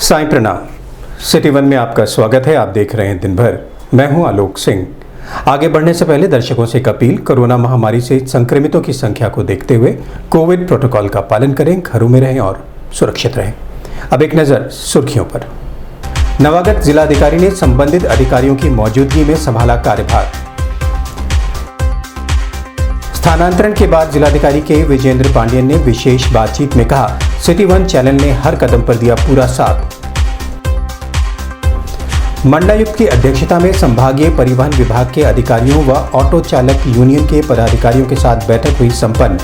साईं प्रणाम। City one में आपका स्वागत है। आप देख रहे हैं दिन भर। मैं हूं आलोक सिंह। आगे बढ़ने से पहले दर्शकों से एक अपील। कोरोना महामारी से संक्रमितों की संख्या को देखते हुए कोविड प्रोटोकॉल का पालन करें, घरों में रहें और सुरक्षित रहें। अब एक नजर सुर्खियों पर। नवागत जिलाधिकारी ने संबंधित अधिकारियों की मौजूदगी में संभाला कार्यभार। स्थानांतरण के बाद जिलाधिकारी के विजेंद्र पांडियन ने विशेष बातचीत में कहा, सिटी वन चैनल ने हर कदम पर दिया पूरा साथ। मंडलायुक्त की अध्यक्षता में संभागीय परिवहन विभाग के अधिकारियों व ऑटो चालक यूनियन के पदाधिकारियों के साथ बैठक हुई संपन्न।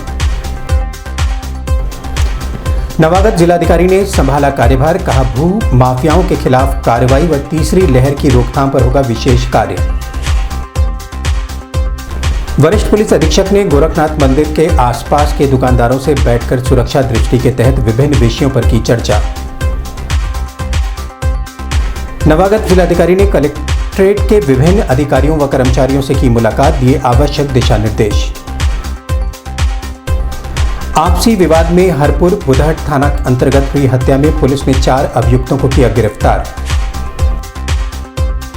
नवागत जिलाधिकारी ने संभाला कार्यभार, कहा भू माफियाओं के खिलाफ कार्रवाई व तीसरी लहर की रोकथाम पर होगा विशेष कार्य। वरिष्ठ पुलिस अधीक्षक ने गोरखनाथ मंदिर के आसपास के दुकानदारों से बैठकर सुरक्षा दृष्टि के तहत विभिन्न विषयों पर की चर्चा। नवागत जिलाधिकारी ने कलेक्ट्रेट के विभिन्न अधिकारियों व कर्मचारियों से की मुलाकात, दिए आवश्यक दिशा निर्देश। आपसी विवाद में हरपुर बुधहट थाना अंतर्गत हुई हत्या में पुलिस ने 4 अभियुक्तों को किया गिरफ्तार।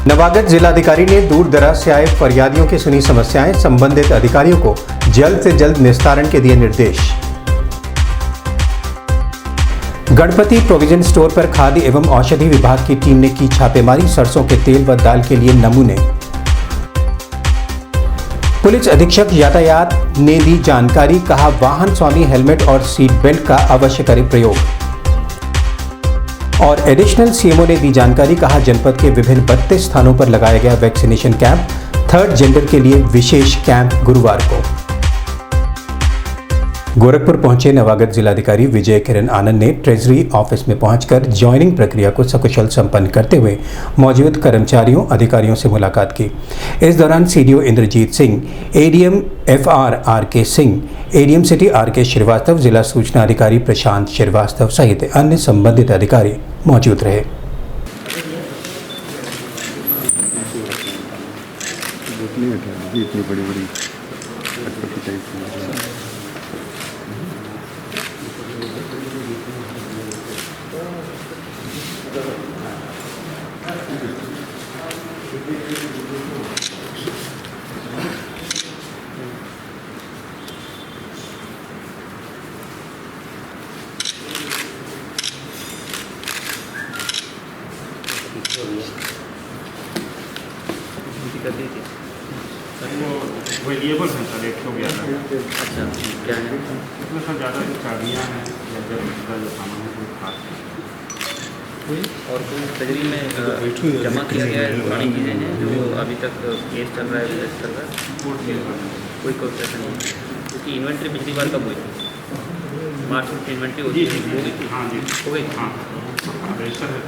नवागत जिलाधिकारी ने दूर दराज से आए फरियादियों की सुनी समस्याएं, संबंधित अधिकारियों को जल्द से जल्द निस्तारण के दिए निर्देश। गणपति प्रोविजन स्टोर पर खाद्य एवं औषधि विभाग की टीम ने की छापेमारी, सरसों के तेल व दाल के लिए नमूने। पुलिस अधीक्षक यातायात ने दी जानकारी, कहा वाहन स्वामी हेलमेट और सीट बेल्ट का अवश्य करें प्रयोग। और एडिशनल सीएमओ ने दी जानकारी, कहा जनपद के विभिन्न 32 स्थानों पर लगाया गया वैक्सीनेशन कैंप, 3rd जेंडर के लिए विशेष कैंप गुरुवार को। गोरखपुर पहुंचे नवागत जिलाधिकारी विजय किरण आनंद ने ट्रेजरी ऑफिस में पहुंचकर ज्वाइनिंग प्रक्रिया को सकुशल संपन्न करते हुए मौजूद कर्मचारियों अधिकारियों से मुलाकात की। इस दौरान CDO Indrajit Singh, ADM FR RK Singh, ADM city RK Srivastava, जिला सूचना अधिकारी प्रशांत श्रीवास्तव सहित अन्य संबंधित अधिकारी मौजूद रहे। वेरिएबल है सर, 111। अच्छा, क्या है इसमें सर ज़्यादा जो चाबियाँ हैं या इसका जो सामान है वो खास और कोई ट्रेजरी में जमा किया गया है पुरानी चीज़ें हैं जो अभी तक केस चल रहा है, विजिट चल रहा है, कोई पैसा नहीं है क्योंकि इन्वेंट्री पिछली बार कब हुई थी? मार्च में इन्वेंट्री होती थी। हाँ जी, हो गई। हाँ रजिस्टर है।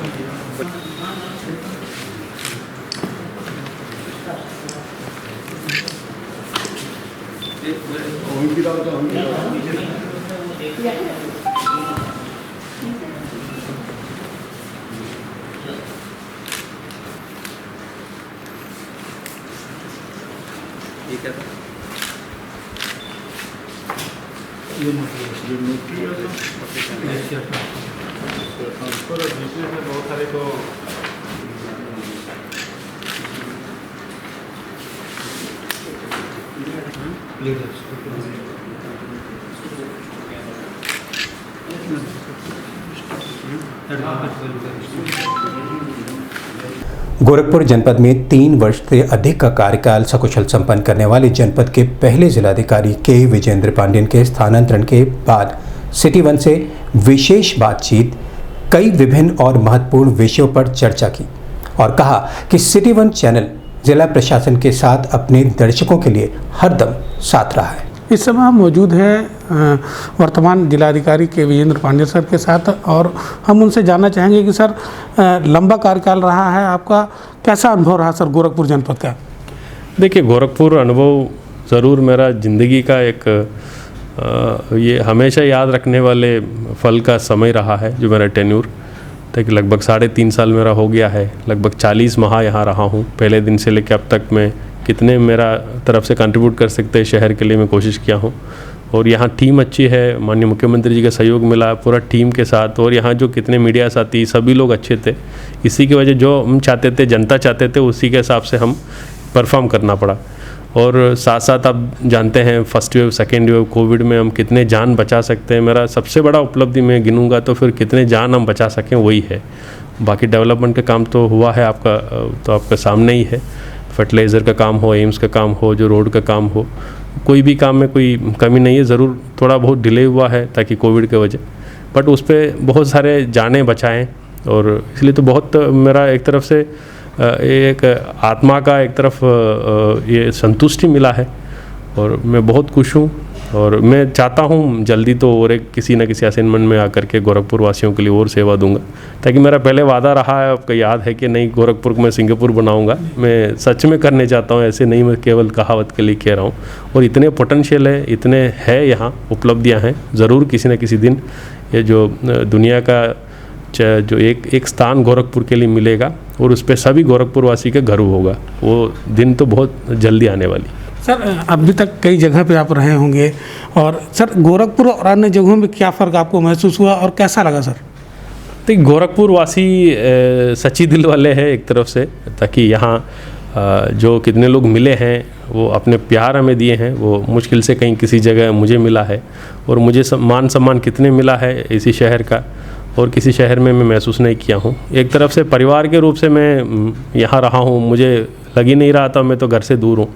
ये क्या था? ये नोटरी है ट्रांसफर और बीच में बहुत सारे तो गोरखपुर जनपद में 3 वर्ष से अधिक का कार्यकाल सकुशल संपन्न करने वाले जनपद के पहले जिलाधिकारी के विजेंद्र पांडियन के स्थानांतरण के बाद सिटी वन से विशेष बातचीत, कई विभिन्न और महत्वपूर्ण विषयों पर चर्चा की और कहा कि सिटी वन चैनल जिला प्रशासन के साथ अपने दर्शकों के लिए हरदम साथ रहा है। इस समय हम मौजूद हैं वर्तमान जिलाधिकारी के विजेंद्र पांडियन सर के साथ और हम उनसे जानना चाहेंगे कि सर लंबा कार्यकाल रहा है आपका, कैसा अनुभव रहा सर गोरखपुर जनपद का? देखिए, गोरखपुर अनुभव ज़रूर मेरा ज़िंदगी का एक ये हमेशा याद रखने वाले फल का समय रहा है जो मेरा टेन्यूर तक लगभग 3.5 साल मेरा हो गया है। लगभग 40 माह यहाँ रहा हूँ। पहले दिन से लेकर अब तक मैं कितने मेरा तरफ से कंट्रीब्यूट कर सकते हैं शहर के लिए मैं कोशिश किया हूँ। और यहाँ टीम अच्छी है, माननीय मुख्यमंत्री जी का सहयोग मिला पूरा टीम के साथ, और यहाँ जो कितने मीडिया साथी सभी लोग अच्छे थे। इसी की वजह जो हम चाहते थे, जनता चाहते थे, उसी के हिसाब से हम परफॉर्म करना पड़ा। और साथ साथ आप जानते हैं first wave second wave Covid में हम कितने जान बचा सकते हैं। मेरा सबसे बड़ा उपलब्धि मैं गिनूंगा तो फिर कितने जान हम बचा सकें वही है। बाकी डेवलपमेंट का काम तो हुआ है आपका, तो आपके सामने ही है। फर्टिलाइज़र का काम हो, एम्स का काम हो, जो रोड का काम हो, कोई भी काम में कोई कमी नहीं है। ज़रूर थोड़ा बहुत डिले हुआ है ताकि कोविड के वजह, बट उस पर बहुत सारे जानें बचाएं, और इसलिए तो बहुत मेरा एक तरफ से एक आत्मा का एक तरफ ये संतुष्टि मिला है, और मैं बहुत खुश हूँ। और मैं चाहता हूँ जल्दी तो और एक किसी न किसी असाइनमेंट में आकर के गोरखपुर वासियों के लिए और सेवा दूंगा, ताकि मेरा पहले वादा रहा है, आपको याद है कि नहीं, गोरखपुर को मैं सिंगापुर बनाऊंगा। मैं सच में करने चाहता हूँ, ऐसे नहीं मैं केवल कहावत के लिए कह रहा हूँ। और इतने पोटेंशियल है, इतने है यहाँ, उपलब्धियाँ हैं। ज़रूर किसी न किसी दिन ये जो दुनिया का जो एक स्थान गोरखपुर के लिए मिलेगा, और उस पर सभी गोरखपुर वासी का गर्व होगा। वो दिन तो बहुत जल्दी आने वाली। सर अभी तक कई जगह पे आप रहे होंगे, और सर गोरखपुर और अन्य जगहों में क्या फ़र्क आपको महसूस हुआ और कैसा लगा सर? तो गोरखपुर वासी सच्ची दिल वाले हैं एक तरफ से, ताकि यहाँ जो कितने लोग मिले हैं वो अपने प्यार हमें दिए हैं, वो मुश्किल से कहीं किसी जगह मुझे मिला है। और मुझे मान सम्मान कितने मिला है इसी शहर का, और किसी शहर में मैं महसूस नहीं किया हूँ। एक तरफ से परिवार के रूप से मैं यहाँ रहा हूँ, मुझे लग ही नहीं रहा था मैं तो घर से दूर हूँ।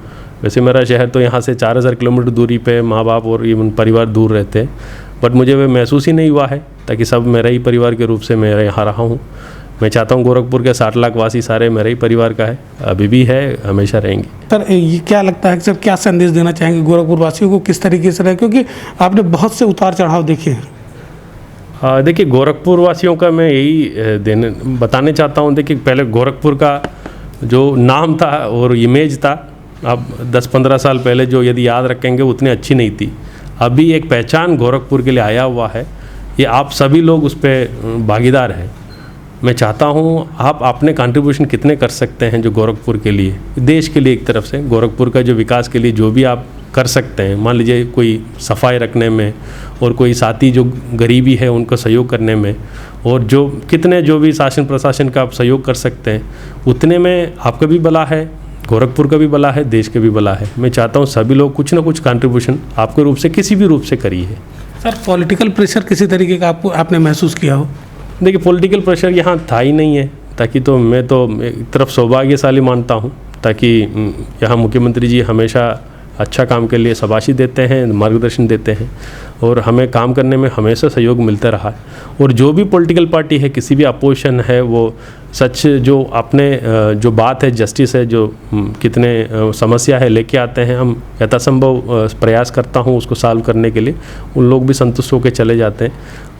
वैसे मेरा शहर तो यहाँ से 4000 किलोमीटर दूरी पे माँ बाप और इवन परिवार दूर रहते हैं, बट मुझे वह महसूस ही नहीं हुआ है, ताकि सब मेरा ही परिवार के रूप से मैं यहाँ रहा हूँ। मैं चाहता हूँ गोरखपुर के 60 लाख वासी सारे मेरे ही परिवार का है, अभी भी है, हमेशा रहेंगे। सर ये क्या लगता है कि सर क्या संदेश देना चाहेंगे गोरखपुर वासियों को, किस तरीके से रहे, क्योंकि आपने बहुत से उतार चढ़ाव देखे हैं? देखिए, गोरखपुर वासियों का मैं यही बताने चाहता हूँ। देखिए, पहले गोरखपुर का जो नाम था और इमेज था, अब 10-15 साल पहले जो यदि याद रखेंगे उतनी अच्छी नहीं थी। अभी एक पहचान गोरखपुर के लिए आया हुआ है, ये आप सभी लोग उस पर भागीदार हैं। मैं चाहता हूँ आप अपने कंट्रीब्यूशन कितने कर सकते हैं जो गोरखपुर के लिए, देश के लिए, एक तरफ से गोरखपुर का जो विकास के लिए जो भी आप कर सकते हैं। मान लीजिए कोई सफाई रखने में, और कोई साथी जो गरीबी है उनको सहयोग करने में, और जो कितने जो भी शासन प्रशासन का आप सहयोग कर सकते हैं, उतने में आपका भी भला है, गोरखपुर का भी भला है, देश का भी भला है। मैं चाहता हूँ सभी लोग कुछ ना कुछ कंट्रीब्यूशन आपके रूप से किसी भी रूप से करिए। सर पॉलिटिकल प्रेशर किसी तरीके का आपने महसूस किया हो? देखिए, पॉलिटिकल प्रेशर यहाँ था ही नहीं है, ताकि तो मैं तो एक तरफ सौभाग्यशाली मानता हूँ, ताकि यहाँ मुख्यमंत्री जी हमेशा अच्छा काम के लिए शाबाशी देते हैं, मार्गदर्शन देते हैं, और हमें काम करने में हमेशा सहयोग मिलता रहा है। और जो भी पॉलिटिकल पार्टी है, किसी भी अपोजिशन है, वो सच जो अपने जो बात है, जस्टिस है, जो कितने समस्या है लेके आते हैं, हम यथासंभव प्रयास करता हूँ उसको सॉल्व करने के लिए। उन लोग भी संतुष्ट होकर चले जाते हैं,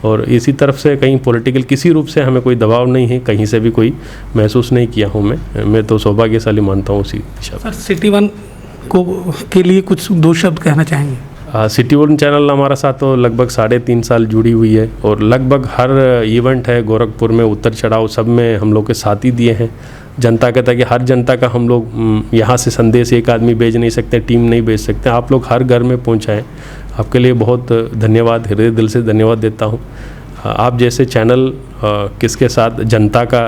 और इसी तरफ से कहीं पॉलिटिकल किसी रूप से हमें कोई दबाव नहीं है, कहीं से भी कोई महसूस नहीं किया हूँ मैं तो सौभाग्यशाली मानता हूँ उसी दिशा। सर सिटी वन के लिए कुछ 2 शब्द कहना चाहेंगे? सिटी वन चैनल हमारा साथ तो लगभग 3.5 साल जुड़ी हुई है, और लगभग हर इवेंट है गोरखपुर में, उतर चढ़ाव सब में हम लोग के साथ ही दिए हैं। जनता कहता है कि हर जनता का हम लोग यहाँ से संदेश एक आदमी भेज नहीं सकते, टीम नहीं भेज सकते, आप लोग हर घर में पहुँचाएँ। आपके लिए बहुत धन्यवाद, हृदय दिल से धन्यवाद देता हूँ। आप जैसे चैनल किसके साथ जनता का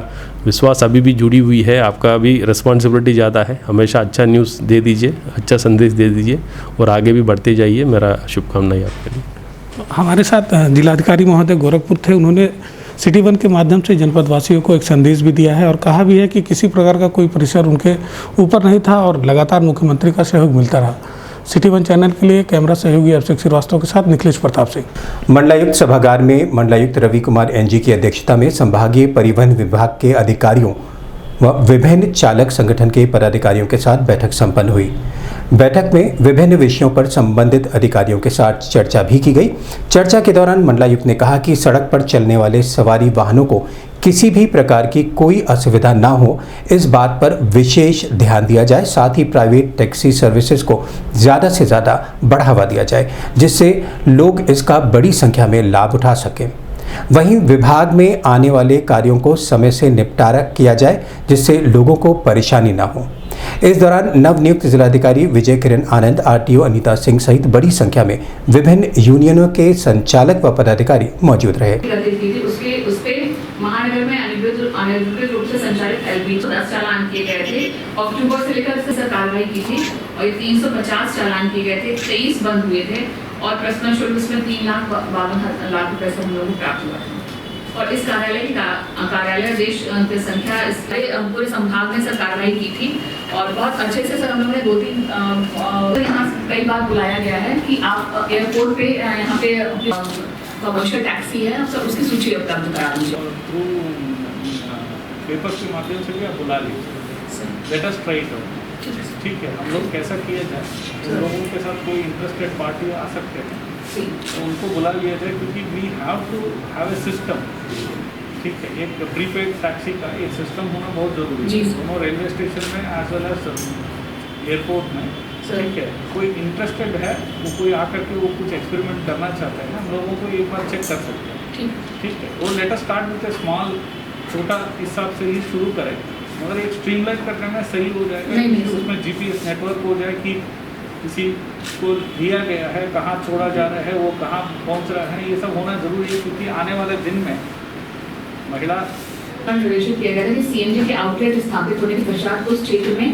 विश्वास अभी भी जुड़ी हुई है, आपका भी रिस्पॉन्सिबिलिटी ज़्यादा है। हमेशा अच्छा न्यूज़ दे दीजिए, अच्छा संदेश दे दीजिए, और आगे भी बढ़ते जाइए। मेरा शुभकामनाएं आपके लिए। हमारे साथ जिलाधिकारी महोदय गोरखपुर थे, उन्होंने सिटी वन के माध्यम से जनपद वासियों को एक संदेश भी दिया है, और कहा भी है कि किसी प्रकार का कोई प्रेशर उनके ऊपर नहीं था, और लगातार मुख्यमंत्री का सहयोग मिलता रहा। सिटी वन चैनल के लिए कैमरा सहयोगी अभिषेक श्रीवास्तव के साथ निखिलेश प्रताप सिंह। मंडलायुक्त सभागार में मंडलायुक्त रवि कुमार एनजी की अध्यक्षता में संभागीय परिवहन विभाग के अधिकारियों व विभिन्न चालक संगठन के पदाधिकारियों के साथ बैठक संपन्न हुई। बैठक में विभिन्न विषयों पर संबंधित अधिकारियों के साथ चर्चा भी की गई। चर्चा के दौरान मंडलायुक्त ने कहा कि सड़क पर चलने वाले सवारी वाहनों को किसी भी प्रकार की कोई असुविधा ना हो, इस बात पर विशेष ध्यान दिया जाए। साथ ही प्राइवेट टैक्सी सर्विसेज को ज़्यादा से ज़्यादा बढ़ावा दिया जाए, जिससे लोग इसका बड़ी संख्या में लाभ उठा सकें। वहीं विभाग में आने वाले कार्यों को समय से निपटारा किया जाए, जिससे लोगों को परेशानी ना हो। इस दौरान नवनियुक्त जिलाधिकारी विजय किरण आनंद, आरटीओ अनीता सिंह सहित बड़ी संख्या में विभिन्न यूनियनों के संचालक व पदाधिकारी मौजूद रहे। उसपे महानगर में अनियंत्रित रूप से संचालित एलपीजी 10 चालान किए गए थे। अक्टूबर से लेकर इससे कार्रवाई की थी और ये 350 चालान किए गए थे, 23 बंद हुए थे और प्रश्न शुल्क इसमें 3,52,00,000 रुपए से हम लोगों को प्राप्त हुआ था। और इस कार्यालय देश की संख्या पूरे संभाग में सर कार्रवाई की थी और बहुत अच्छे से सर हम लोगों ने 2-3 यहाँ कई बार बुलाया गया है कि आप एयरपोर्ट पे यहाँ पे कमर्शियल टैक्सी है सर, उसकी सूची उपलब्ध करा दीजिए। थ्रू पेपर के माध्यम से भी आप बुला लीजिए। Let us try it out. ठीक है, हम लोग कैसा किया जाए, उन लोगों के साथ कोई इंटरेस्टेड पार्टी आ सकते हैं तो उनको बुला लिया जाए, क्योंकि we have to have a system. ठीक है, एक प्रीपेड टैक्सी का एक सिस्टम होना बहुत जरूरी है दोनों रेलवे स्टेशन में एज वेल एज एयरपोर्ट में। ठीक है, कोई इंटरेस्टेड है वो कोई आकर के वो कुछ एक्सपेरिमेंट करना चाहता है ना, हम लोगों को एक बार चेक कर सकते हैं। ठीक है, वो let us start with A small, छोटा हिसाब से ही शुरू करें, मगर एक स्ट्रीमलाइन करने में सही हो जाएगा कि उसमें जीपीएस नेटवर्क हो जाए कि किसी को दिया गया है, कहाँ छोड़ा जा रहा है, वो कहाँ पहुँच रहा है, ये सब होना जरूरी है, क्योंकि आने वाले दिन में महिला निर्देशित किया गया था कि सीएनजी के आउटलेट स्थापित होने के पश्चात उस क्षेत्र में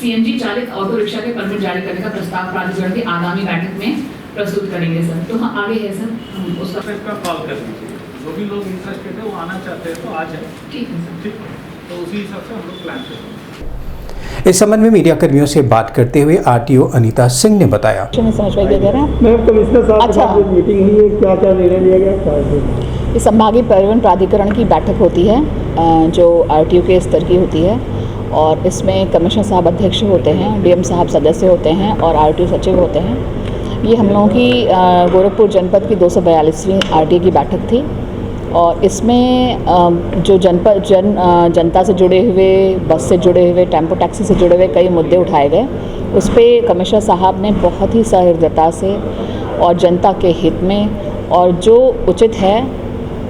सीएनजी चालित ऑटो रिक्शा के परमिट जारी करने का प्रस्ताव प्राधिकरण की आगामी बैठक में प्रस्तुत करेंगे सर। तो हाँ, आगे है सर, हम उसका कॉल कर लीजिए। जो भी लोग इंटरेस्टेड है वो आना चाहते हैं तो आ जाए। ठीक है सर। ठीक है, तो उसी हिसाब से हम लोग प्लान करेंगे। इस संबंध में मीडिया कर्मियों से बात करते हुए आरटीओ अनीता सिंह ने बताया। कमिश्नर साहब मीटिंग हुई है, क्या क्या निर्णय लिया गया? इस संभागीय परिवहन प्राधिकरण की बैठक होती है जो आरटीओ के स्तर की होती है और इसमें कमिश्नर साहब अध्यक्ष होते हैं, डीएम साहब सदस्य होते हैं और आरटीओ सचिव होते हैं। ये हम लोगों की गोरखपुर जनपद की 242वीं आरटीओ की बैठक थी और इसमें जो जनता से जुड़े हुए, बस से जुड़े हुए, टेम्पो टैक्सी से जुड़े हुए कई मुद्दे उठाए गए। उस पर कमिश्नर साहब ने बहुत ही सहृदयता से और जनता के हित में और जो उचित है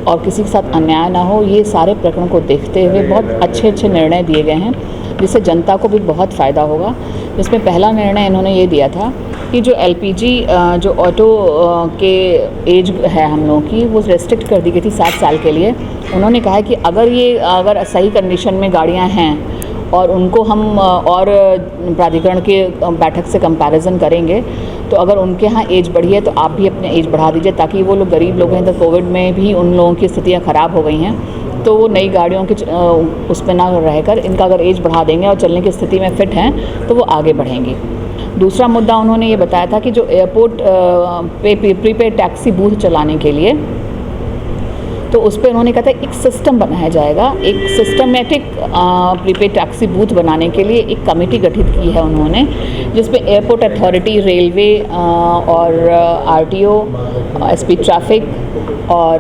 और किसी के साथ अन्याय ना हो, ये सारे प्रकरण को देखते हुए बहुत अच्छे निर्णय दिए गए हैं जिससे जनता को भी बहुत फ़ायदा होगा। जिसमें पहला निर्णय इन्होंने ये दिया था कि जो एलपीजी जो ऑटो के एज है हम लोगों की, वो रेस्ट्रिक्ट कर दी गई थी 7 साल के लिए। उन्होंने कहा कि अगर सही कंडीशन में गाड़ियां हैं और उनको हम और प्राधिकरण के बैठक से कंपैरिजन करेंगे तो अगर उनके यहाँ एज बढ़ी है तो आप भी अपने एज बढ़ा दीजिए, ताकि वो लोग गरीब लोग हैं तो कोविड में भी उन लोगों की स्थितियाँ ख़राब हो गई हैं तो वो नई गाड़ियों के उस पर ना रहकर इनका अगर एज बढ़ा देंगे और चलने की स्थिति में फिट हैं तो वो आगे बढ़ेंगी। दूसरा मुद्दा उन्होंने ये बताया था कि जो एयरपोर्ट पे प्रीपेड टैक्सी बूथ चलाने के लिए, तो उस पर उन्होंने कहा था एक सिस्टम बनाया जाएगा। एक सिस्टमेटिक प्रीपेड टैक्सी बूथ बनाने के लिए एक कमेटी गठित की है उन्होंने, जिसमें एयरपोर्ट अथॉरिटी, रेलवे और आरटीओ, एसपी ट्रैफिक और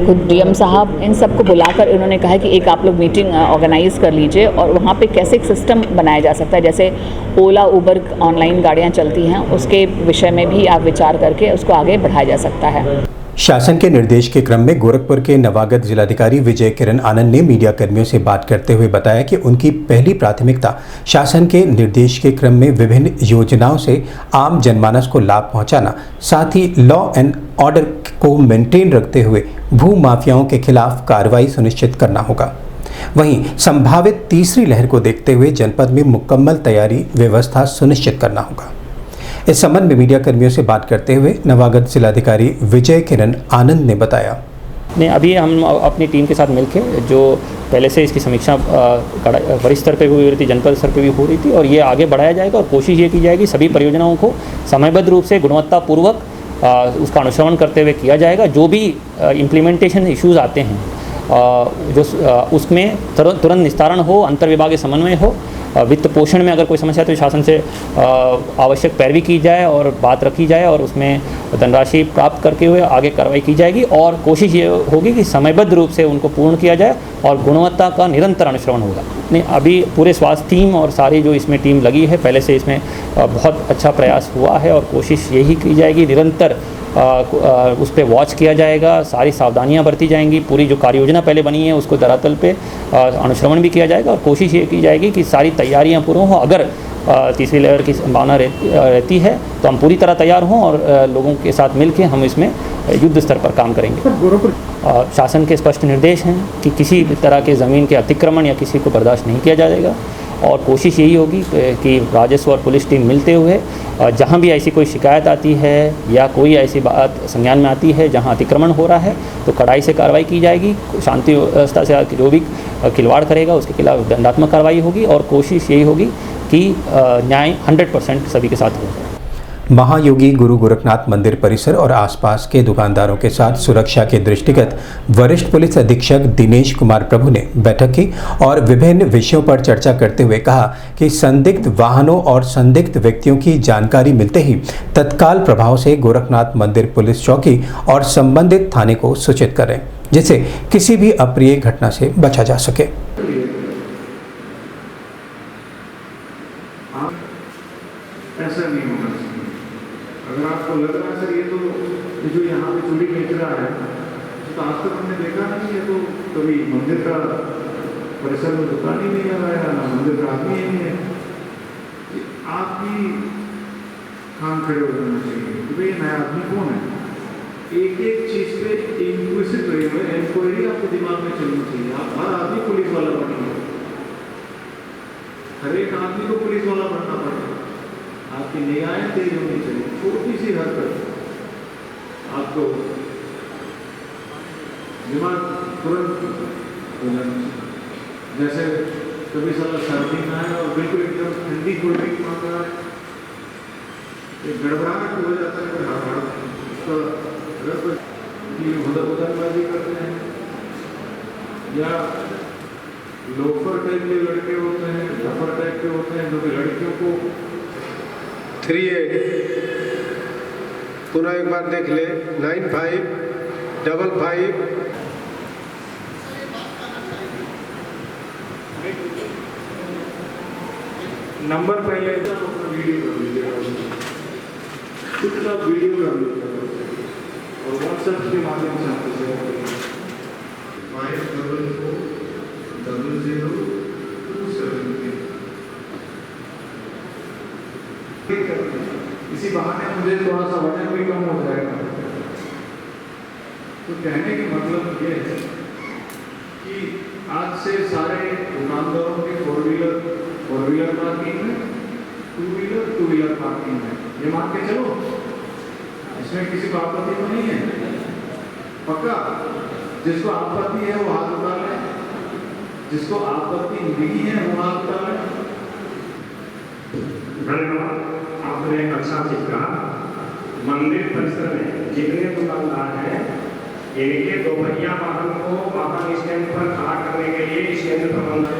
खुद डीएम साहब, इन सबको बुलाकर उन्होंने कहा कि एक आप लोग मीटिंग ऑर्गेनाइज़ कर लीजिए और वहाँ पे कैसे एक सिस्टम बनाया जा सकता है, जैसे ओला उबर ऑनलाइन गाड़ियाँ चलती हैं, उसके विषय में भी आप विचार करके उसको आगे बढ़ाया जा सकता है। शासन के निर्देश के क्रम में गोरखपुर के नवागत जिलाधिकारी विजय किरण आनंद ने मीडिया कर्मियों से बात करते हुए बताया कि उनकी पहली प्राथमिकता शासन के निर्देश के क्रम में विभिन्न योजनाओं से आम जनमानस को लाभ पहुंचाना, साथ ही लॉ एंड ऑर्डर को मेंटेन रखते हुए भू माफियाओं के खिलाफ कार्रवाई सुनिश्चित करना होगा। वहीं संभावित तीसरी लहर को देखते हुए जनपद में मुकम्मल तैयारी व्यवस्था सुनिश्चित करना होगा। इस संबंध में मीडिया कर्मियों से बात करते हुए नवागत जिलाधिकारी विजय किरण आनंद ने बताया। नहीं, अभी हम अपनी टीम के साथ मिलकर जो पहले से इसकी समीक्षा वरिष्ठ स्तर पे भी हुई थी, जनपद स्तर पे भी हो रही थी और ये आगे बढ़ाया जाएगा और कोशिश ये की जाएगी सभी परियोजनाओं को समयबद्ध रूप से गुणवत्तापूर्वक उसका अनुश्रवण करते हुए किया जाएगा। जो भी इम्प्लीमेंटेशन इश्यूज़ आते हैं जो उसमें तुरंत निस्तारण हो, अंतर्विभागीय समन्वय हो, वित्त पोषण में अगर कोई समस्या तो शासन से आवश्यक पैरवी की जाए और बात रखी जाए और उसमें धनराशि प्राप्त करके हुए आगे कार्रवाई की जाएगी और कोशिश ये होगी कि समयबद्ध रूप से उनको पूर्ण किया जाए और गुणवत्ता का निरंतर अनुश्रवण होगा। अपने अभी पूरे स्वास्थ्य टीम और सारी जो इसमें टीम लगी है, पहले से इसमें बहुत अच्छा प्रयास हुआ है और कोशिश यही की जाएगी, निरंतर उस पर वॉच किया जाएगा, सारी सावधानियां बरती जाएंगी, पूरी जो कार्य योजना पहले बनी है उसको धरातल पे अनुश्रवण भी किया जाएगा और कोशिश ये की जाएगी कि सारी तैयारियां पूर्ण हों। अगर तीसरी लहर की संभावना रहती है तो हम पूरी तरह तैयार हों और लोगों के साथ मिलकर हम इसमें युद्ध स्तर पर काम करेंगे। शासन के स्पष्ट निर्देश हैं कि किसी तरह के ज़मीन के अतिक्रमण या किसी को बर्दाश्त नहीं किया जाएगा और कोशिश यही होगी कि राजस्व और पुलिस टीम मिलते हुए जहां भी ऐसी कोई शिकायत आती है या कोई ऐसी बात संज्ञान में आती है जहां अतिक्रमण हो रहा है तो कड़ाई से कार्रवाई की जाएगी। शांति व्यवस्था से जो भी खिलवाड़ करेगा उसके खिलाफ दंडात्मक कार्रवाई होगी और कोशिश यही होगी कि न्याय 100% सभी के साथ हो। महायोगी गुरु गोरखनाथ मंदिर परिसर और आसपास के दुकानदारों के साथ सुरक्षा के दृष्टिगत वरिष्ठ पुलिस अधीक्षक दिनेश कुमार प्रभु ने बैठक की और विभिन्न विषयों पर चर्चा करते हुए कहा कि संदिग्ध वाहनों और संदिग्ध व्यक्तियों की जानकारी मिलते ही तत्काल प्रभाव से गोरखनाथ मंदिर पुलिस चौकी और संबंधित थाने को सूचित करें, जिससे किसी भी अप्रिय घटना से बचा जा सके। ऐसा नहीं होना चाहिए। अगर आपको लग रहा है सर ये तो जो यहाँ पे चूड़ी बेच रहा है तो आज तक हमने देखा नहीं है, तो कभी मंदिर का परिसर में दुकान ही नहीं लगाया, ना मंदिर का आदमी ही नहीं है, आप भी काम खड़े हो जाना चाहिए कि भाई नया आदमी कौन है। एक एक चीज़ पे इंक्वायरी आपके दिमाग में चलनी चाहिए। आप हर आदमी पुलिस वाला बनेंगे, हर एक आदमी को पुलिस वाला बनना पड़ेगा। आपकी निगाहें तेज होनी चाहिए, छोटी सी हरकत आपको दिमाग तुरंत हो जाना चाहिए। जैसे कभी साला सर्दी में आए और बिल्कुल एकदम ठंडी कोल्ड ड्रिंक मांग रहा है, एक गड़बड़ाहट हो जाता है, उसका अगर कोई उधरबाजी करते हैं या लोफर टाइप के लड़के होते हैं, डफर टाइप के होते हैं जो कि लड़कियों को 38 पुनः एक बार देख ले 9555 नंबर पहले वीडियो कर लीजिएगा, चुपचाप वीडियो कर लीजिएगा और व्हाट्सएप के माध्यम से आपको शेयर करेंगे। 5000273 इसी बहाने मुझे थोड़ा सा वजन भी कम हो जाएगा। तो कहने का मतलब ये है कि आज से सारे दुकानदारों के फोर व्हीलर पार्किंग में, टू व्हीलर पार्किंग में, ये मान के चलो इसमें किसी को आपत्ति तो नहीं है। पक्का जिसको आपत्ति है वो हाथ उठा ले, जिसको आपत्ति नहीं है वो हाथ उठा ले। धन्यवाद, आपने एक अच्छा चीज कहा। मंदिर परिसर में जितने दुकानदार हैं इनके दोपहिया वाहन को वाहन स्टैंड पर खड़ा करने के लिए स्टैंड प्रबंधन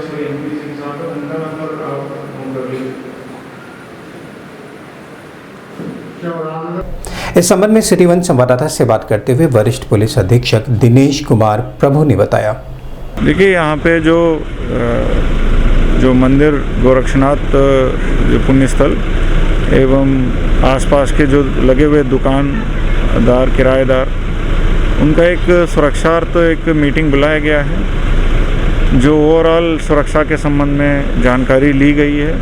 इस संबंध में सिटी वन संवाददाता से बात करते हुए वरिष्ठ पुलिस अधीक्षक दिनेश कुमार प्रभु ने बताया। देखिए यहाँ पे जो मंदिर गोरक्षनाथ जो पुण्य स्थल एवं आसपास के जो लगे हुए दुकानदार किराएदार उनका एक सुरक्षार्थ एक मीटिंग बुलाया गया है। जो ओवरऑल सुरक्षा के संबंध में जानकारी ली गई है,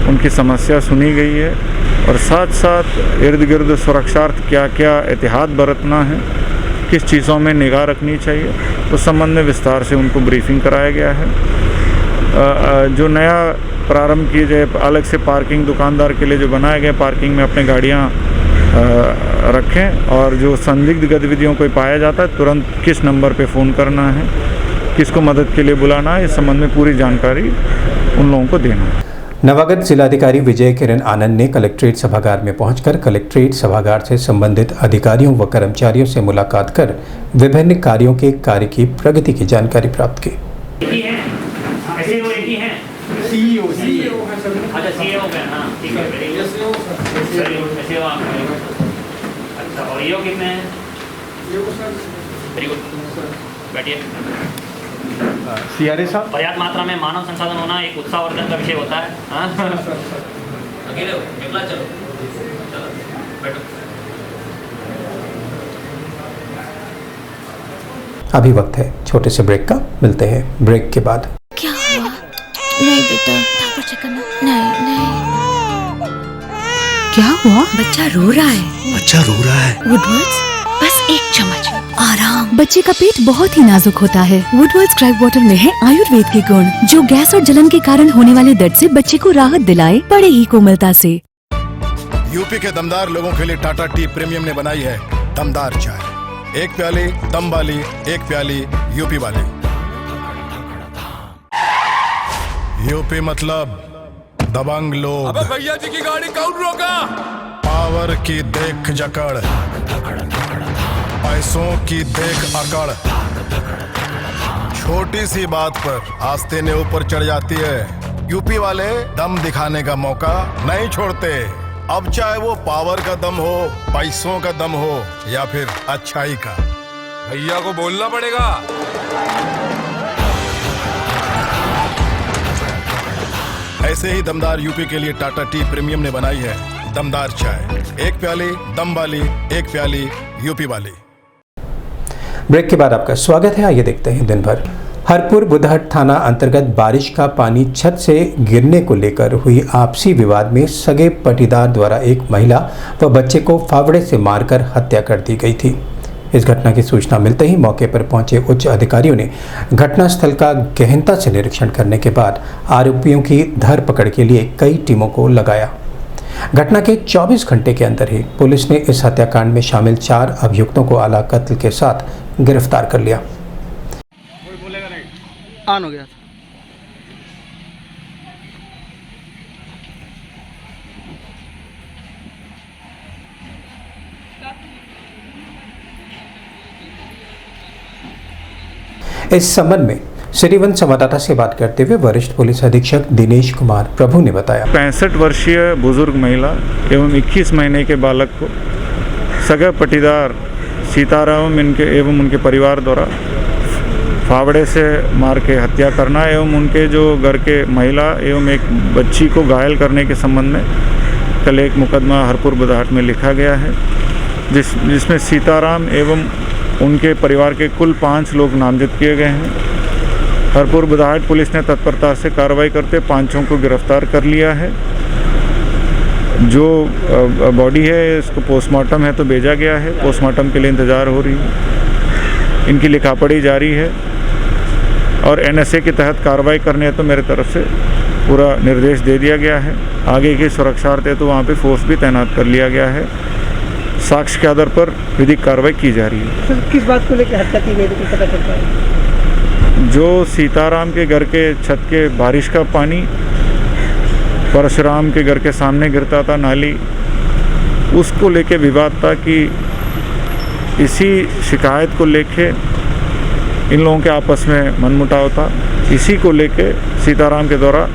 उनकी समस्या सुनी गई है और साथ साथ इर्द गिर्द सुरक्षार्थ क्या क्या एहतियात बरतना है, किस चीज़ों में निगाह रखनी चाहिए, उस संबंध में विस्तार से उनको ब्रीफिंग कराया गया है। जो नया प्रारंभ किए जाए अलग से पार्किंग दुकानदार के लिए जो बनाया गया, पार्किंग में अपने गाड़ियाँ रखें और जो संदिग्ध गतिविधियों को पाया जाता है तुरंत किस नंबर पे फ़ोन करना है, किसको मदद के लिए बुलाना है, इस संबंध में पूरी जानकारी उन लोगों को देना है। नवागत जिलाधिकारी विजय किरण आनंद ने कलेक्ट्रेट सभागार में पहुंचकर कलेक्ट्रेट सभागार से संबंधित अधिकारियों व कर्मचारियों से मुलाकात कर विभिन्न कार्यों के कार्य की प्रगति की जानकारी प्राप्त की। और ये कितने हैं? वेरी गुड, बैठिए। सीआरए साहब, पर्याप्त मात्रा में मानव संसाधन होना एक उत्साहवर्धन का विषय होता है। अकेले हो, अकेला चलो, चलो बैठो। अभी वक्त है छोटे से ब्रेक का, मिलते हैं ब्रेक के बाद। क्या हुआ? नहीं बेटा, ठाकुर चेक करना। नहीं नहीं। क्या हुआ? बच्चा रो रहा है। बच्चा रो रहा है। वुडवर्ड्स, बस एक चम्मच आराम। बच्चे का पेट बहुत ही नाजुक होता है। वुडवर्ड्स क्राइव वाटर में है आयुर्वेद के गुण, जो गैस और जलन के कारण होने वाले दर्द से बच्चे को राहत दिलाए बड़े ही कोमलता से। यूपी के दमदार लोगों के लिए टाटा टी प्रीमियम ने बनाई है दमदार चाय। एक प्याली दम वाली, एक प्याली यूपी वाली। यूपी मतलब दबंग लोग। अबे भैया जी की गाड़ी कौन रोका? पावर की देख जकड़, पैसों की देख अकड़, छोटी सी बात पर आस्तीनें ऊपर चढ़ जाती है। यूपी वाले दम दिखाने का मौका नहीं छोड़ते। अब चाहे वो पावर का दम हो, पैसों का दम हो या फिर अच्छाई का। भैया को बोलना पड़ेगा। ऐसे ही दमदार यूपी के लिए टाटा टी प्रीमियम ने बनाई है दमदार चाय। एक प्याली दम वाली, एक प्याली यूपी वाली। ब्रेक के बाद आपका स्वागत है। आइए देखते हैं दिन भर। हरपुर बुधहट थाना अंतर्गत बारिश का पानी छत से गिरने को लेकर हुई आपसी विवाद में सगे पटीदार द्वारा एक महिला व बच्चे को फावड़े से मारकर हत्या कर दी गई थी। इस घटना की सूचना मिलते ही मौके पर पहुंचे उच्च अधिकारियों ने घटनास्थल का गहनता से निरीक्षण करने के बाद आरोपियों की धरपकड़ के लिए कई टीमों को लगाया। घटना के 24 घंटे के अंदर ही पुलिस ने इस हत्याकांड में शामिल 4 अभियुक्तों को आला कत्ल के साथ गिरफ्तार कर लिया। ऑन हो गया। इस संबंध में सिटी वन संवाददाता से बात करते हुए वरिष्ठ पुलिस अधीक्षक दिनेश कुमार प्रभु ने बताया, 65 वर्षीय बुजुर्ग महिला एवं 21 महीने के बालक को सगा पटीदार सीताराम एवं उनके परिवार द्वारा फावड़े से मार के हत्या करना एवं उनके जो घर के महिला एवं एक बच्ची को घायल करने के संबंध में कल एक मुकदमा हरपुर बुधहट में लिखा गया है, जिसमें सीताराम एवं उनके परिवार के कुल 5 लोग नामजद किए गए हैं। हरपुर बुधहट पुलिस ने तत्परता से कार्रवाई करते 5 को गिरफ्तार कर लिया है। जो बॉडी है इसको पोस्टमार्टम है तो भेजा गया है, पोस्टमार्टम के लिए इंतज़ार हो रही है। इनकी लिखापढ़ी जारी है और एनएसए के तहत कार्रवाई करने तो मेरे तरफ से पूरा निर्देश दे दिया गया है। आगे की सुरक्षार्थ तो वहाँ पे फोर्स भी तैनात कर लिया गया है। साक्ष्य के आधार पर विधिक कार्रवाई की जा रही है। तो किस बात को लेकर हत्या की गई थी, पता चलता है? जो सीताराम के घर के छत के बारिश का पानी परशुराम के घर के सामने गिरता था नाली, उसको लेके विवाद था कि इसी शिकायत को लेके इन लोगों के आपस में मनमुटाव था। इसी को लेके सीताराम के द्वारा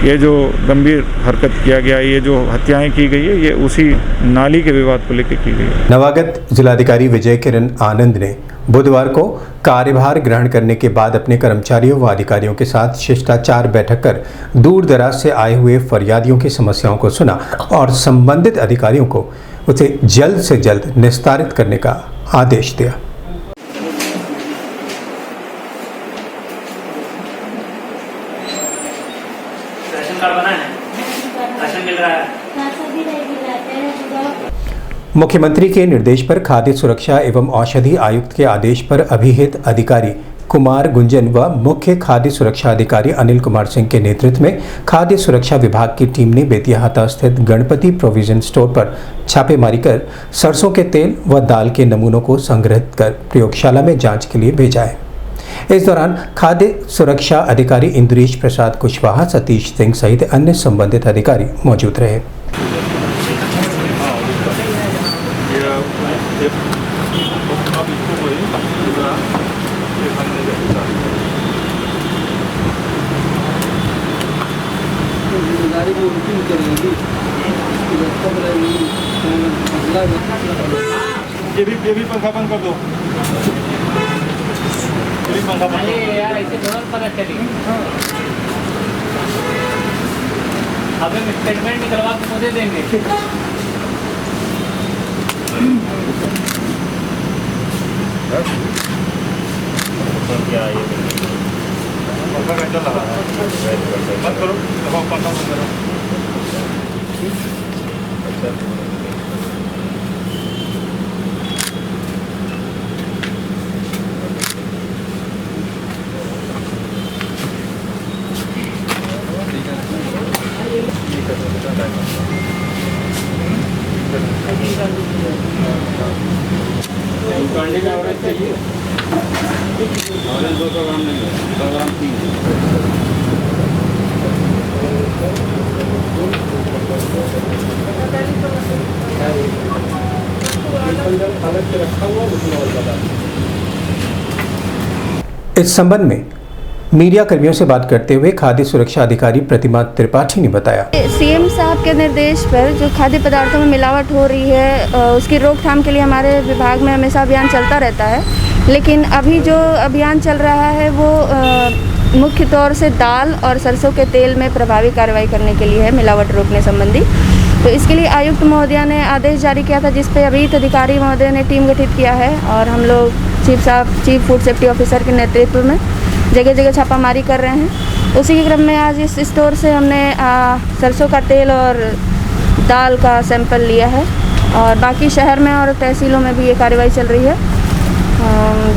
ये जो गंभीर हरकत किया गया, ये जो हत्याएं की गई है, ये उसी नाली के विवाद को लेकर की गई है। नवागत जिलाधिकारी विजय किरण आनंद ने बुधवार को कार्यभार ग्रहण करने के बाद अपने कर्मचारियों व अधिकारियों के साथ शिष्टाचार बैठक कर दूर दराज से आए हुए फरियादियों की समस्याओं को सुना और संबंधित अधिकारियों को उसे जल्द से जल्द निस्तारित करने का आदेश दिया। राशन कार्ड बना है, राशन मिल रहा है। मुख्यमंत्री के निर्देश पर खाद्य सुरक्षा एवं औषधि आयुक्त के आदेश पर अभिहित अधिकारी कुमार गुंजन व मुख्य खाद्य सुरक्षा अधिकारी अनिल कुमार सिंह के नेतृत्व में खाद्य सुरक्षा विभाग की टीम ने बेतियाहाता स्थित गणपति प्रोविजन स्टोर पर छापेमारी कर सरसों के तेल व दाल के नमूनों को संग्रहित कर प्रयोगशाला में जांच के लिए भेजा है। इस दौरान खाद्य सुरक्षा अधिकारी इंद्रेश प्रसाद कुशवाहा, सतीश सिंह सहित अन्य संबंधित अधिकारी मौजूद रहे। ये भी पंखा बंद कर दो। यार ऐसे दोनों पता चली। अब हम स्टेटमेंट निकलवा के मुझे देंगे। क्या ये मत करो, पंखा बंद करो। कैंडी का ऑरेंज चाहिए। ऑरेंज 200 ग्राम नहीं है, 100 ग्राम 3। इस संबंध में मीडिया कर्मियों से बात करते हुए खाद्य सुरक्षा अधिकारी प्रतिमा त्रिपाठी ने बताया, सीएम साहब के निर्देश पर जो खाद्य पदार्थों में मिलावट हो रही है उसकी रोकथाम के लिए हमारे विभाग में हमेशा अभियान चलता रहता है। लेकिन अभी जो अभियान चल रहा है वो मुख्य तौर से दाल और सरसों के तेल में प्रभावी कार्रवाई करने के लिए है, मिलावट रोकने संबंधी। तो इसके लिए आयुक्त महोदया ने आदेश जारी किया था, जिस पे अभित अधिकारी महोदय ने टीम गठित किया है और हम लोग चीफ फूड सेफ्टी ऑफिसर के नेतृत्व में जगह जगह छापामारी कर रहे हैं। उसी के क्रम में आज इस स्टोर से हमने सरसों का तेल और दाल का सैंपल लिया है और बाकी शहर में और तहसीलों में भी ये कार्रवाई चल रही है।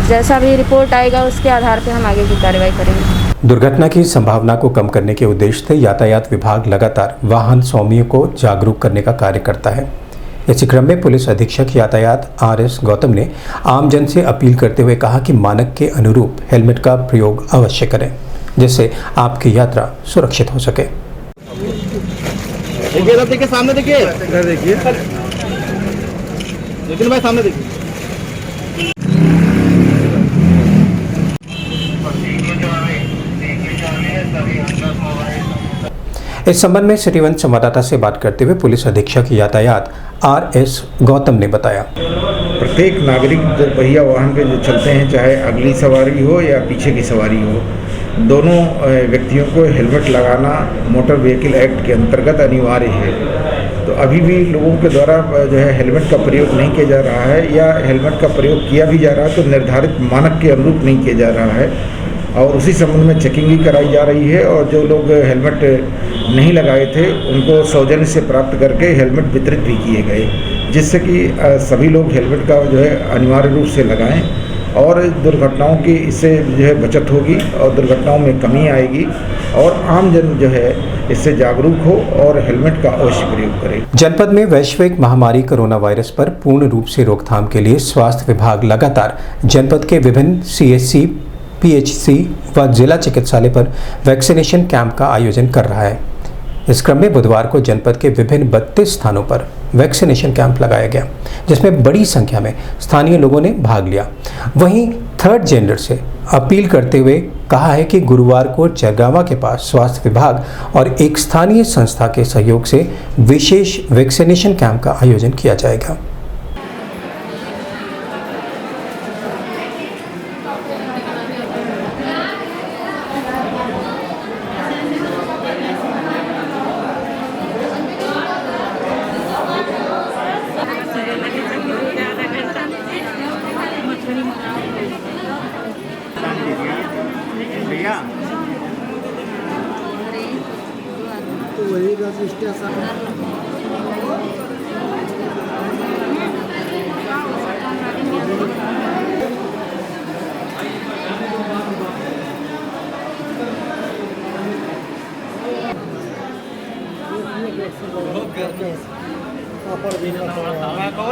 जैसा भी रिपोर्ट आएगा उसके आधार पर हम आगे की कार्रवाई करेंगे। दुर्घटना की संभावना को कम करने के उद्देश्य से यातायात विभाग लगातार वाहन स्वामियों को जागरूक करने का कार्य करता है। इसी क्रम में पुलिस अधीक्षक यातायात RS गौतम ने आमजन से अपील करते हुए कहा कि मानक के अनुरूप हेलमेट का प्रयोग अवश्य करें, जिससे आपकी यात्रा सुरक्षित हो सके। देखिए सामने देखिए, इधर देखिए, लेकिन भाई सामने देखिए। इस संबंध में सिटी 1 संवाददाता से बात करते हुए पुलिस अधीक्षक यातायात RS गौतम ने बताया, प्रत्येक नागरिक दोपहिया वाहन पे जो चलते हैं, चाहे अगली सवारी हो या पीछे की सवारी हो, दोनों व्यक्तियों को हेलमेट लगाना मोटर व्हीकल एक्ट के अंतर्गत अनिवार्य है। तो अभी भी लोगों के द्वारा जो है हेलमेट का प्रयोग नहीं किया जा रहा है या हेलमेट का प्रयोग किया भी जा रहा है तो निर्धारित मानक के अनुरूप नहीं किया जा रहा है और उसी संबंध में चेकिंग भी कराई जा रही है और जो लोग हेलमेट नहीं लगाए थे उनको सौजन्य से प्राप्त करके हेलमेट वितरित भी किए गए, जिससे कि सभी लोग हेलमेट का जो है अनिवार्य रूप से लगाएं और दुर्घटनाओं की इससे जो है बचत होगी और दुर्घटनाओं में कमी आएगी और आम जन जो है इससे जागरूक हो और हेलमेट का अवश्य प्रयोग करें। जनपद में वैश्विक महामारी कोरोना वायरस पर पूर्ण रूप से रोकथाम के लिए स्वास्थ्य विभाग लगातार जनपद के विभिन्न CHC, PHC व जिला चिकित्सालय पर वैक्सीनेशन कैंप का आयोजन कर रहा है। इस क्रम में बुधवार को जनपद के विभिन्न 32 स्थानों पर वैक्सीनेशन कैंप लगाया गया, जिसमें बड़ी संख्या में स्थानीय लोगों ने भाग लिया। वहीं थर्ड जेंडर से अपील करते हुए कहा है कि गुरुवार को चरगावा के पास स्वास्थ्य विभाग और एक स्थानीय संस्था के सहयोग से विशेष वैक्सीनेशन कैंप का आयोजन किया जाएगा।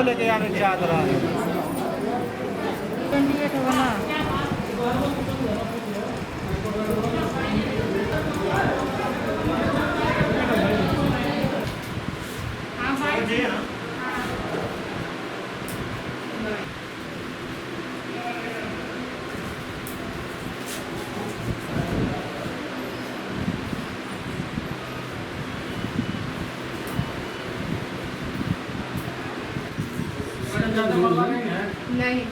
लेके आने की याद रहा नहीं।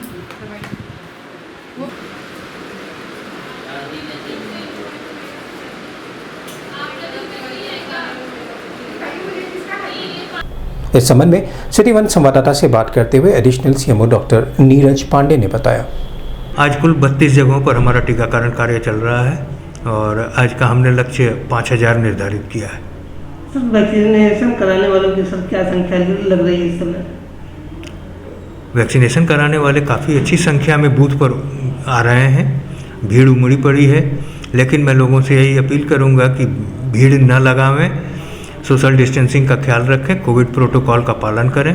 इस संबंध में सिटी वन संवाददाता से बात करते हुए additional CMO doctor Neeraj Pandey ने बताया। आज कुल 32 जगहों पर हमारा टीकाकरण कार्य चल रहा है और आज का हमने लक्ष्य 5000 निर्धारित किया है। सर, वैक्सीनेशन कराने वालों की सर क्या संख्या लग रही है इस समय? वैक्सीनेशन कराने वाले काफ़ी अच्छी संख्या में बूथ पर आ रहे हैं, भीड़ उमड़ी पड़ी है, लेकिन मैं लोगों से यही अपील करूंगा कि भीड़ न लगावें, सोशल डिस्टेंसिंग का ख्याल रखें, कोविड प्रोटोकॉल का पालन करें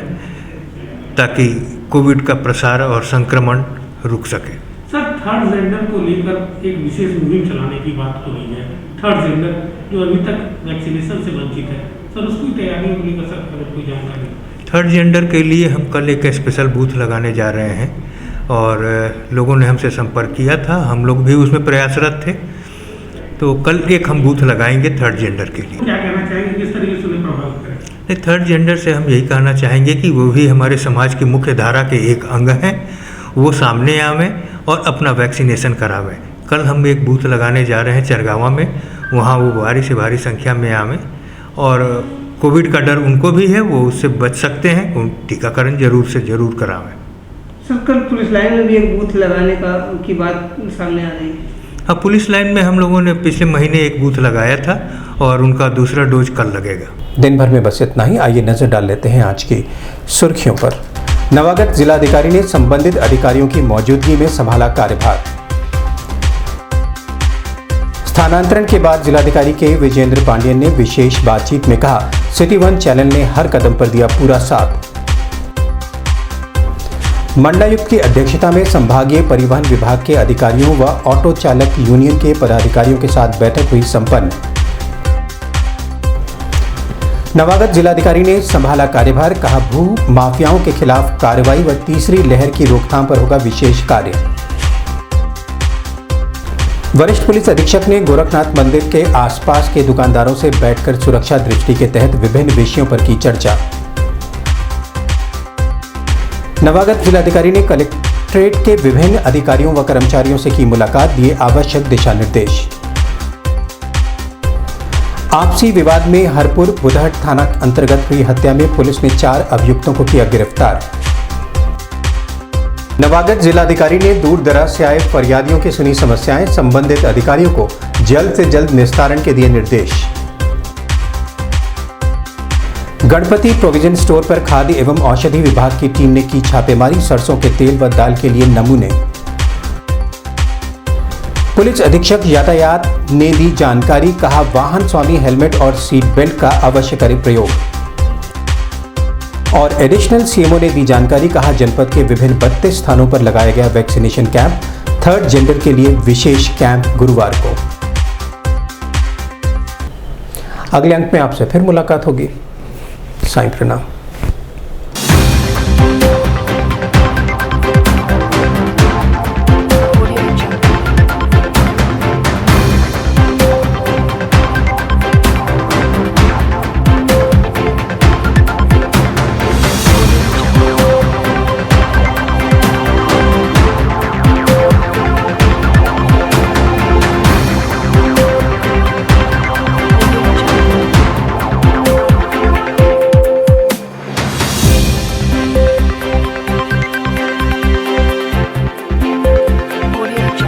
ताकि कोविड का प्रसार और संक्रमण रुक सके। सर, थर्ड जेंडर को लेकर एक विशेष मुहिम चलाने की बात हो रही है। थर्ड जेंडर जो अभी तक वैक्सीनेशन से वंचित है, सर उसकी तैयारियों को लेकर सर अगर कोई जानकारी? थर्ड जेंडर के लिए हम कल एक स्पेशल बूथ लगाने जा रहे हैं और लोगों ने हमसे संपर्क किया था, हम लोग भी उसमें प्रयासरत थे, तो कल एक हम बूथ लगाएंगे थर्ड जेंडर के लिए। क्या कहना चाहेंगे, किस तरीके से उन्हें प्रभावित करें? नहीं, थर्ड जेंडर से हम यही कहना चाहेंगे कि वो भी हमारे समाज की मुख्य धारा के एक अंग हैं, वो सामने आवें और अपना वैक्सीनेशन करावें। कल हम एक बूथ लगाने जा रहे हैं चरगावा में, वहाँ वो भारी से भारी संख्या में आवें और कोविड का डर उनको भी है, वो उससे बच सकते हैं, उन टीकाकरण जरूर से जरूर करावें। सर, कल पुलिस लाइन में भी एक बूथ लगाने की बात सामने आ रही है। हाँ, पुलिस लाइन में हम लोगों ने पिछले महीने एक बूथ लगाया था और उनका दूसरा डोज कल लगेगा। दिन भर में बस इतना ही। आइए नजर डाल लेते हैं आज की सुर्खियों पर। नवागत जिलाधिकारी ने संबंधित अधिकारियों की मौजूदगी में संभाला कार्यभार। स्थानांतरण के बाद जिलाधिकारी के विजेंद्र पांडियन ने विशेष बातचीत में कहा, सिटी वन चैनल ने हर कदम पर दिया पूरा साथ। मंडलायुक्त की अध्यक्षता में संभागीय परिवहन विभाग के अधिकारियों व ऑटो चालक यूनियन के पदाधिकारियों के साथ बैठक हुई संपन्न। नवागत जिलाधिकारी ने संभाला कार्यभार, कहा भू माफियाओं के खिलाफ कार्रवाई व तीसरी लहर की रोकथाम पर होगा विशेष कार्य। वरिष्ठ पुलिस अधीक्षक ने गोरखनाथ मंदिर के आसपास के दुकानदारों से बैठकर सुरक्षा दृष्टि के तहत विभिन्न विषयों पर की चर्चा। नवागत जिलाधिकारी ने कलेक्ट्रेट के विभिन्न अधिकारियों व कर्मचारियों से की मुलाकात, दिए आवश्यक दिशा निर्देश। आपसी विवाद में हरपुर बुधहट थाना अंतर्गत हुई हत्या में पुलिस ने 4 अभियुक्तों को किया गिरफ्तार। नवागत जिलाधिकारी ने दूर दराज से आए फरियादियों की सुनी समस्याएं, संबंधित अधिकारियों को जल्द से जल्द निस्तारण के दिए निर्देश। गणपति प्रोविजन स्टोर पर खाद्य एवं औषधि विभाग की टीम ने की छापेमारी, सरसों के तेल व दाल के लिए नमूने। पुलिस अधीक्षक यातायात ने दी जानकारी, कहा वाहन स्वामी हेलमेट और सीट बेल्ट का अवश्य करें प्रयोग। और एडिशनल सीएमओ ने दी जानकारी, कहा जनपद के विभिन्न 32 स्थानों पर लगाया गया वैक्सीनेशन कैंप, थर्ड जेंडर के लिए विशेष कैंप गुरुवार को। अगले अंक में आपसे फिर मुलाकात होगी। साईं प्रणाम।